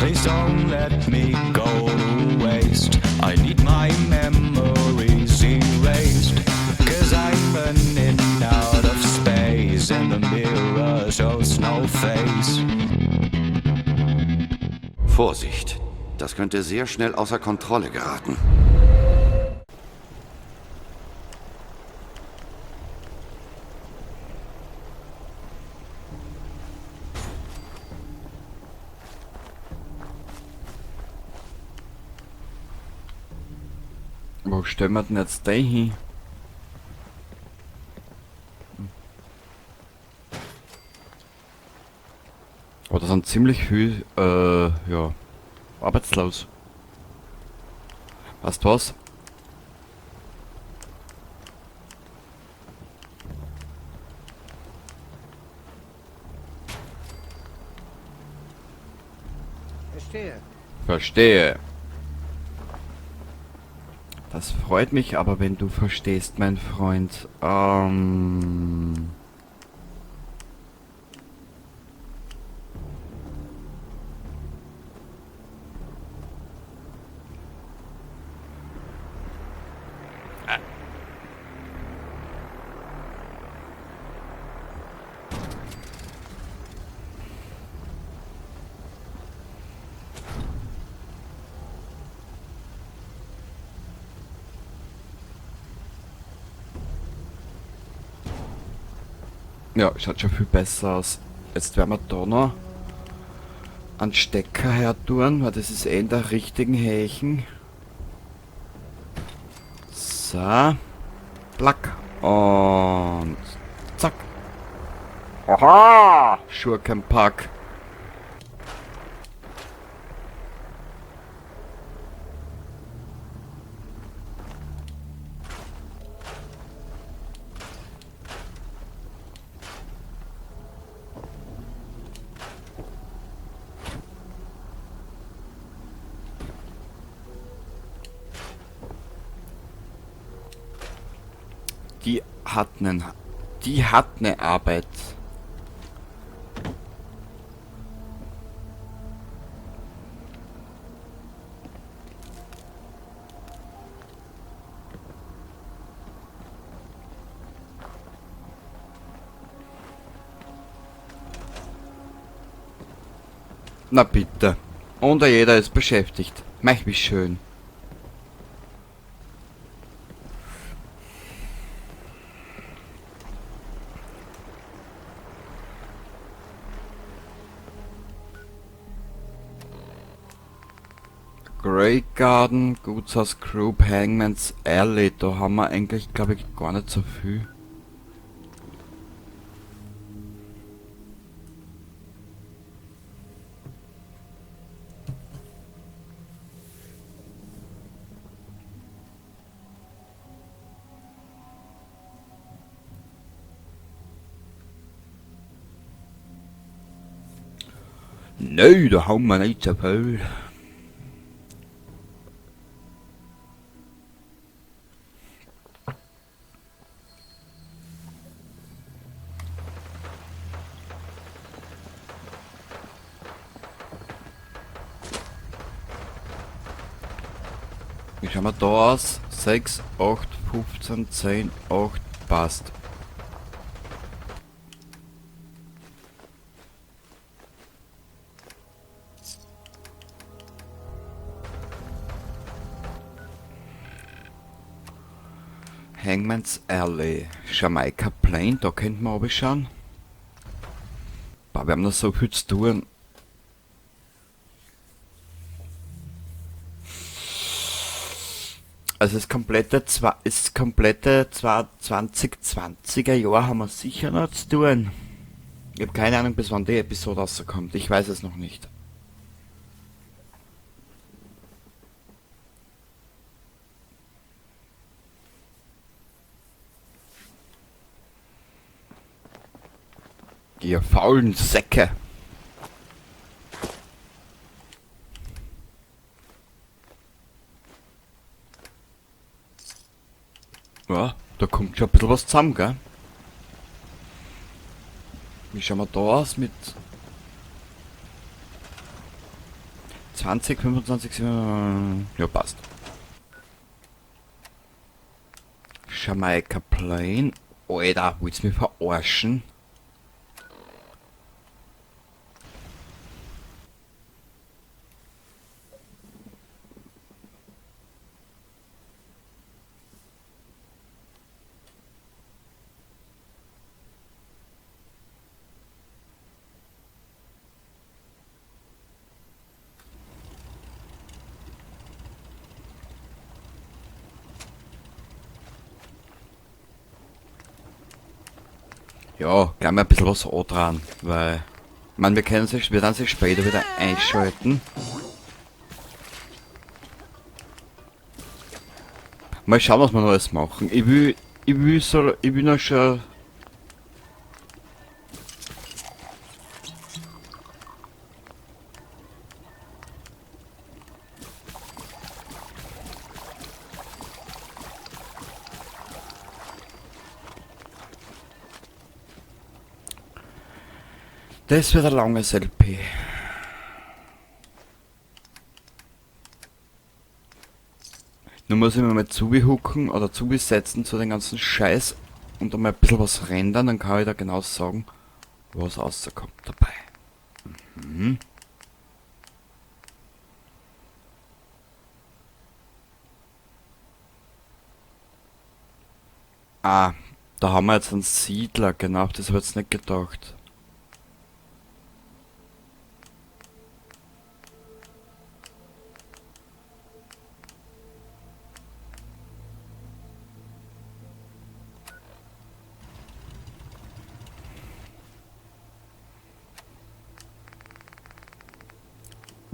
Please don't let me go to waste. I need my memories erased. Cause I'm running out of space and the mirror shows no face. Vorsicht, das könnte sehr schnell außer Kontrolle geraten. Wo stellen wir denn jetzt den hin? Oh, da sind ziemlich viel, ja, arbeitslos. Weißt du was? Verstehe. Das freut mich aber, wenn du verstehst, mein Freund. Ja, schaut schon viel besser aus. Jetzt werden wir da noch einen Stecker her tun, weil das ist eh in der richtigen Hächen. So. Plack. Und zack. Aha! Schurkenpack. Die hat ne Arbeit. Na bitte. Und jeder ist beschäftigt. Mach mich schön. Grey Garden, Gutshaus Group, Hangman's Alley, da haben wir eigentlich, glaube ich, gar nicht so viel. Nö, da haben wir nicht so viel. Wie schauen wir da aus? 6, 8, 15, 10, 8, passt. Hangman's Alley, Jamaika Plain, da könnten wir aber schauen. Boah, wir haben noch so viel zu tun. Also das komplette 2020er Jahr haben wir sicher noch zu tun. Ich habe keine Ahnung, bis wann die Episode rauskommt. Ich weiß es noch nicht. Ihr faulen Säcke. Ja, da kommt schon ein bisschen was zusammen, gell? Wie schauen wir da aus mit 20, 25, ja passt. Jamaika Plain. Alter, willst du mich verarschen? Ja, gleich mal ein bisschen was dran, weil... Man, wir können sich, wir dann sich später wieder einschalten. Mal schauen, was wir noch alles machen. Ich will noch schon... Das wird ein langes LP. Nun muss ich mir mal zubehucken oder zubesetzen zu den ganzen Scheiß und einmal ein bisschen was rendern, dann kann ich da genau sagen, was rauskommt dabei. Mhm. Ah, da haben wir jetzt einen Siedler, genau, auf das habe ich jetzt nicht gedacht.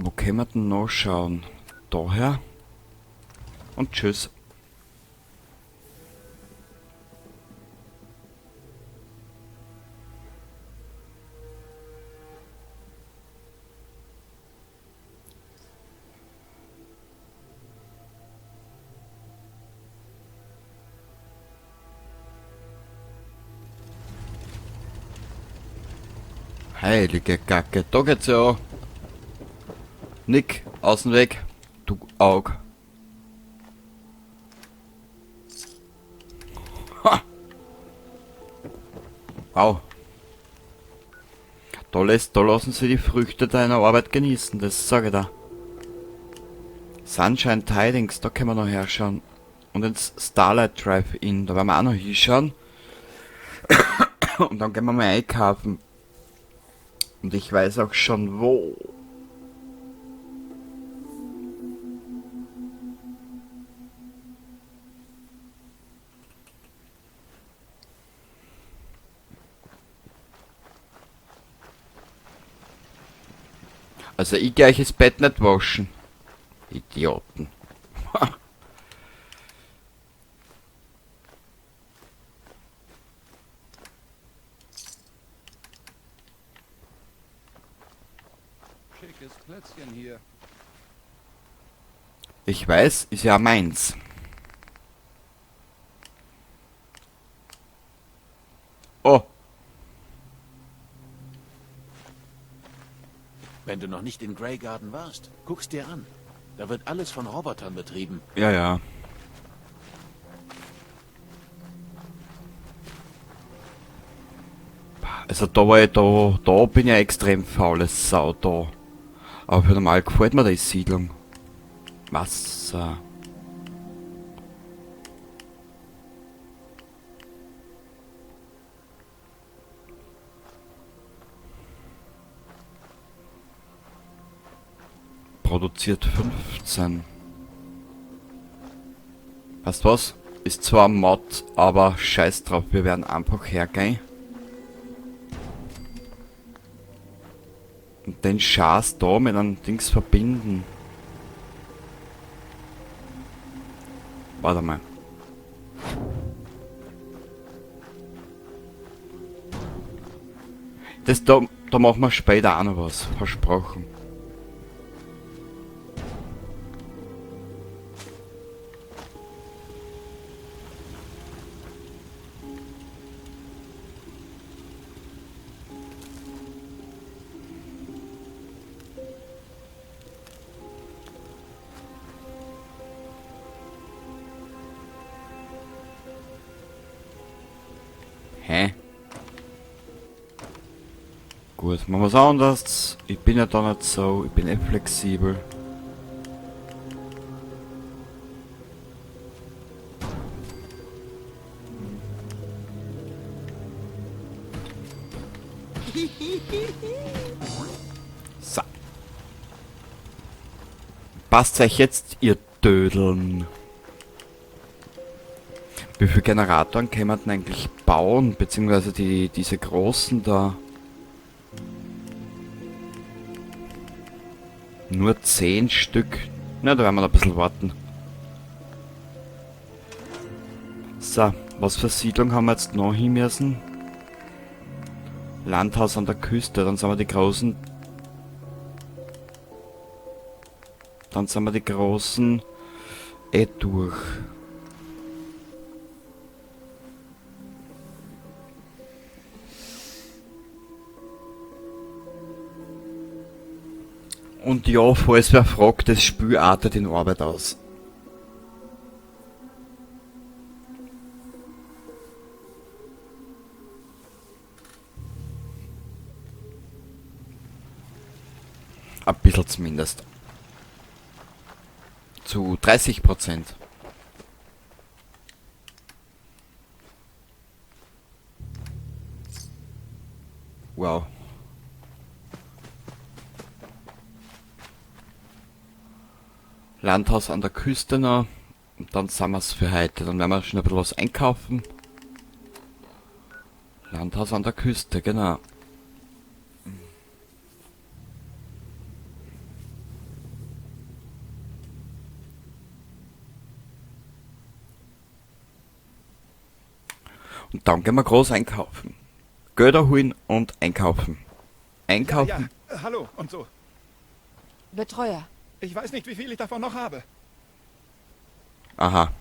Wo können wir denn noch schauen? Daher. Und tschüss. Heilige Kacke, da geht's ja an. Nick, Außenweg, du Aug. Ha! Wow. Da lassen sie die Früchte deiner Arbeit genießen, das sage ich da. Sunshine Tidings, da können wir noch herschauen. Und ins Starlight Drive-In, da werden wir auch noch hinschauen. Und dann gehen wir mal einkaufen. Und ich weiß auch schon wo. Also ich gleich das Bett nicht waschen. Idioten. Schickes Plätzchen hier. Ich weiß, ist ja meins. Oh, Wenn du noch nicht in Grey Garden warst, guck's dir an. Da wird alles von Robotern betrieben. ja, ja. Also da war ich da bin ich ja extrem faules Sau da. Aber für normal gefällt mir die Siedlung. Wasser. Produziert 15. Weißt du was? Ist zwar ein Mod, aber scheiß drauf, wir werden einfach hergehen. Und den Schaß da mit einem Dings verbinden. Warte mal. Das da machen wir später auch noch was. Versprochen. Gut, machen wir es anders. Ich bin ja da nicht so, ich bin flexibel. So. Passt euch jetzt, ihr Dödeln. Wie viele Generatoren kann man denn eigentlich bauen? Beziehungsweise diese großen da. Nur 10 Stück. Na, da werden wir noch ein bisschen warten. So, was für Siedlung haben wir jetzt noch hin müssen? Landhaus an der Küste, dann sind wir die großen. Dann sind wir die großen durch. Und ja, falls wer fragt, das Spiel artet in Arbeit aus. Ein bisschen zumindest. Zu 30%. Wow. Landhaus an der Küste noch. Und dann sind wir's für heute. Dann werden wir schon ein bisschen was einkaufen. Landhaus an der Küste, genau. Und dann gehen wir groß einkaufen. Gelder holen und einkaufen. Einkaufen. Ja, hallo und so. Betreuer. Ich weiß nicht, wie viel ich davon noch habe. Aha.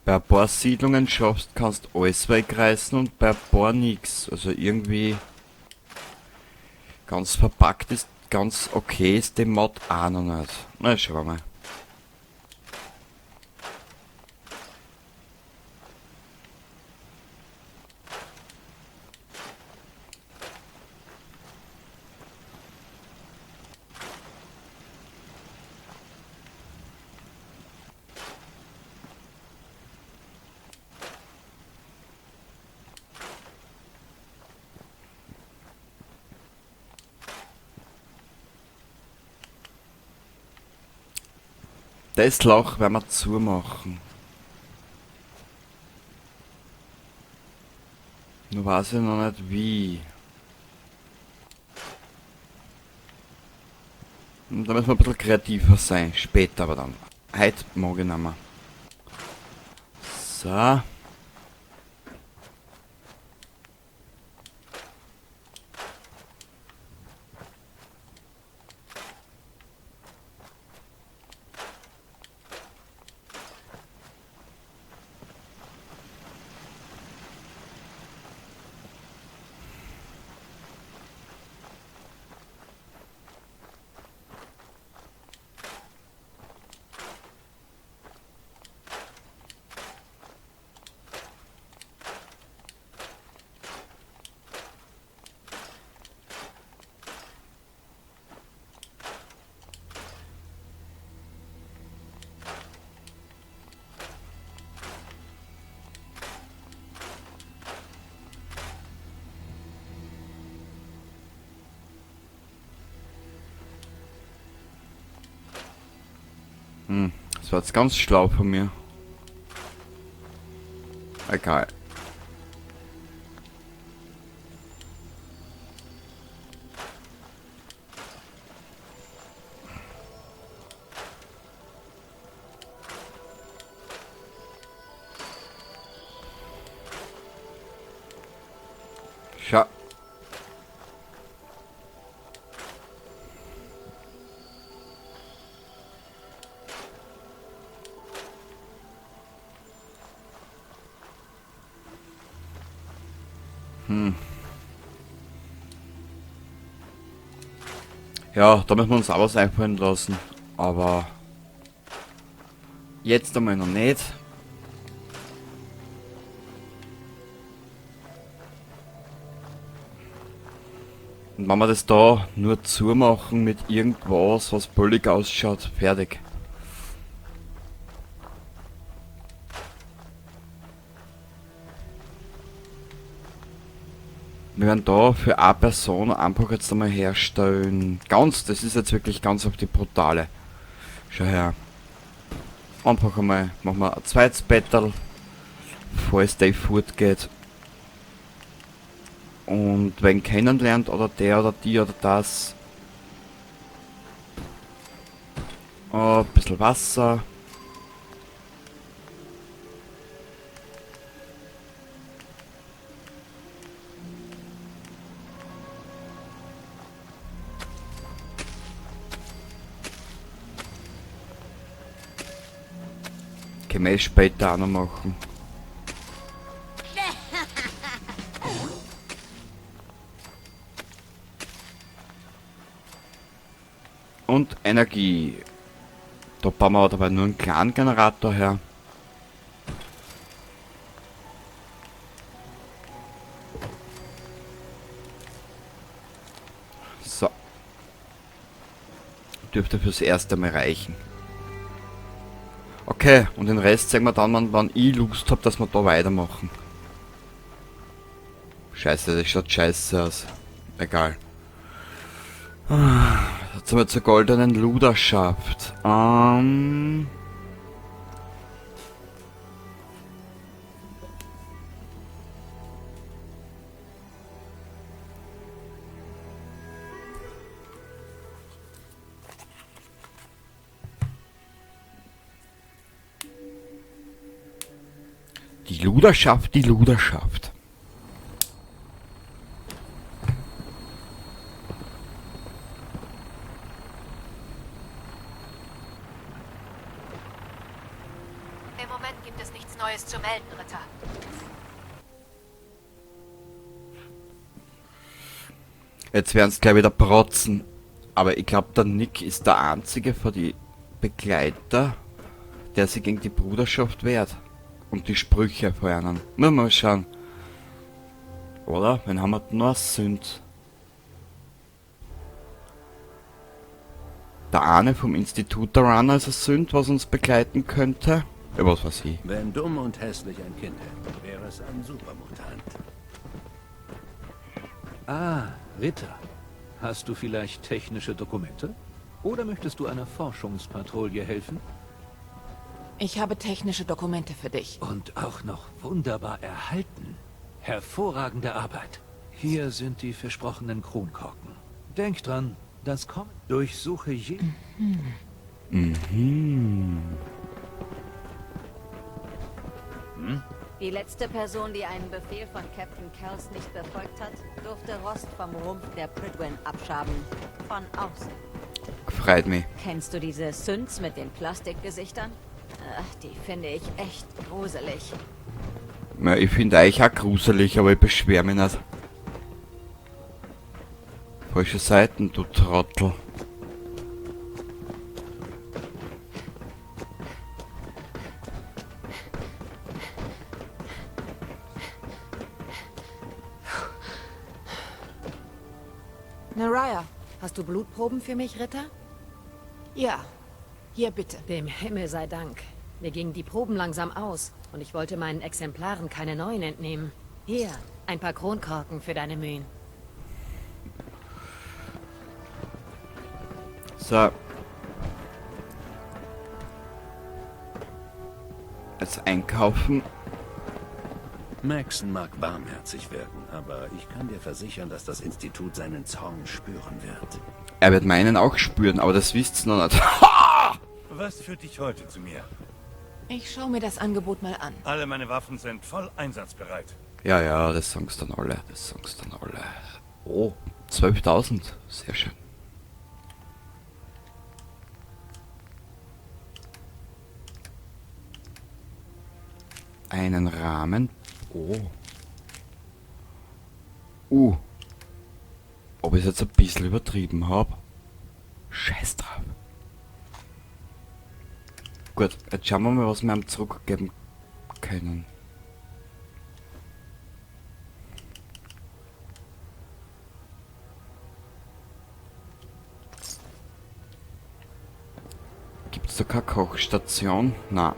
Bei ein paar Siedlungen schaffst, kannst alles wegreißen und bei ein paar nix. Also irgendwie ganz verpackt ist, ganz okay ist die Mod auch noch nicht. Na, schauen wir mal. Das Loch werden wir zumachen. Nur weiß ich noch nicht wie. Und da müssen wir ein bisschen kreativer sein. Später aber dann. Heute mag ich nicht mehr. So. Das war jetzt ganz schlau von mir. Egal. Schau. Ja, da müssen wir uns auch was einfallen lassen. Aber jetzt einmal noch nicht. Und wenn wir das da nur zumachen mit irgendwas, was billig ausschaut, fertig. Wir werden da für eine Person einfach jetzt einmal herstellen. Das ist jetzt wirklich ganz auf die brutale. Schau her. Einfach einmal machen wir ein zweites Battle, falls der fortgeht. Und wenn kennenlernt oder der oder die oder das. Ein bisschen Wasser. Können wir später auch noch machen. Und Energie. Da bauen wir dabei nur einen kleinen Generator her. So. Dürfte fürs erste Mal reichen. Okay, und den Rest sehen wir dann, wann ich Lust habe, dass wir da weitermachen. Scheiße, das schaut scheiße aus. Egal. Jetzt haben wir zur goldenen Luderschaft. Die Luderschaft, die Luderschaft. Im Moment gibt es nichts Neues zu melden, Ritter. Jetzt werden es gleich wieder protzen. Aber ich glaube, der Nick ist der einzige von die Begleiter, der sich gegen die Bruderschaft wehrt. Und die Sprüche von einem. Müssen wir mal schauen. Oder? Wen haben wir denn noch? Sünd. Der eine vom Institut der Runner ist ein Sünd, was uns begleiten könnte. Ja, was weiß ich. Wenn dumm und hässlich ein Kind hätte, wäre es ein Supermutant. Ah, Ritter. Hast du vielleicht technische Dokumente? Oder möchtest du einer Forschungspatrouille helfen? Ich habe technische Dokumente für dich. Und auch noch wunderbar erhalten. Hervorragende Arbeit. Hier sind die versprochenen Kronkorken. Denk dran, das kommt. Durchsuche je... Die letzte Person, die einen Befehl von Captain Kells nicht befolgt hat, durfte Rost vom Rumpf der Prydwen abschaben. Von außen. Freut mich. Kennst du diese Synths mit den Plastikgesichtern? Die finde ich echt gruselig. Ja, ich finde euch auch gruselig, aber ich beschwere mich nicht. Falsche Seiten, du Trottel. Naraya, hast du Blutproben für mich, Ritter? Ja. Hier bitte. Dem Himmel sei Dank. Mir gingen die Proben langsam aus und ich wollte meinen Exemplaren keine neuen entnehmen. Hier, ein paar Kronkorken für deine Mühen. So. Jetzt einkaufen. Maxon mag barmherzig wirken, aber ich kann dir versichern, dass das Institut seinen Zorn spüren wird. Er wird meinen auch spüren, aber das wisst's noch nicht. Was führt dich heute zu mir? Ich schaue mir das Angebot mal an. Alle meine Waffen sind voll einsatzbereit. Ja, ja, das sagen's dann alle. Das sagen's dann alle. Oh, 12.000. Sehr schön. Einen Rahmen. Oh. Ob ich es jetzt ein bisschen übertrieben habe? Scheiß drauf. Gut, jetzt schauen wir mal, was wir ihm zurückgeben können. Gibt's da keine Kochstation? Nein.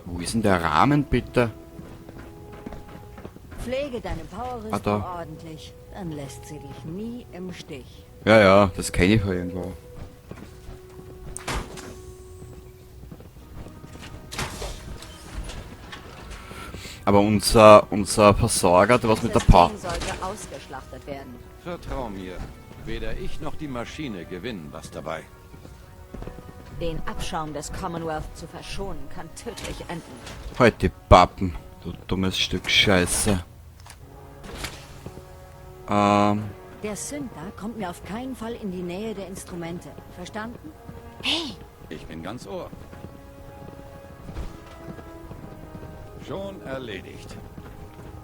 Wo ist denn der Rahmen bitte? Pflege deine Powerrüstung da. ordentlich, dann lässt sie dich nie im Stich. Ja, ja, das kenne ich von irgendwo. Aber unser Versorger, der was mit der Power... Das Ding sollte ausgeschlachtet werden. Vertrau mir. Weder ich noch die Maschine gewinnen was dabei. Den Abschaum des Commonwealth zu verschonen, kann tödlich enden. Halt die Pappen, du dummes Stück Scheiße. Der Sünder kommt mir auf keinen Fall in die Nähe der Instrumente. Verstanden? Hey! Ich bin ganz Ohr. Schon erledigt.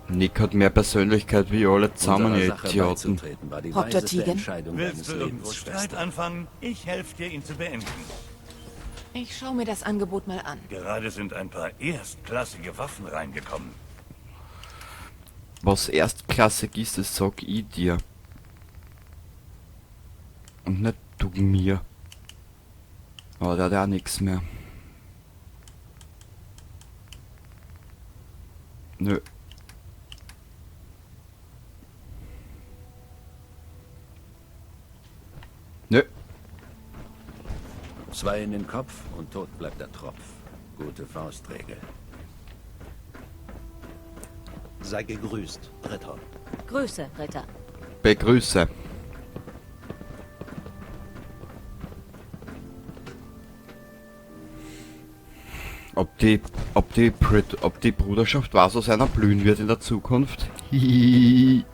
Nick hat mehr Persönlichkeit wie alle zusammen, ihr Unserer Sache Idioten. beizutreten war die Dr. weiseste Tegan? Entscheidung Willst deines du Lebens, irgendwo Streit Schwester. anfangen? Ich helfe dir, ihn zu beenden. Ich schaue mir das Angebot mal an. Gerade sind ein paar erstklassige Waffen reingekommen. Was erstklassig ist, das sag ich dir. Und nicht du mir. Aber der hat ja auch nichts mehr. Nö. Nö. 2 in den Kopf und tot bleibt der Tropf. Gute Faustregel. Sei gegrüßt, Ritter. Grüße, Ritter. Begrüße. Ob die Bruderschaft was aus einer blühen wird in der Zukunft? Hihihi.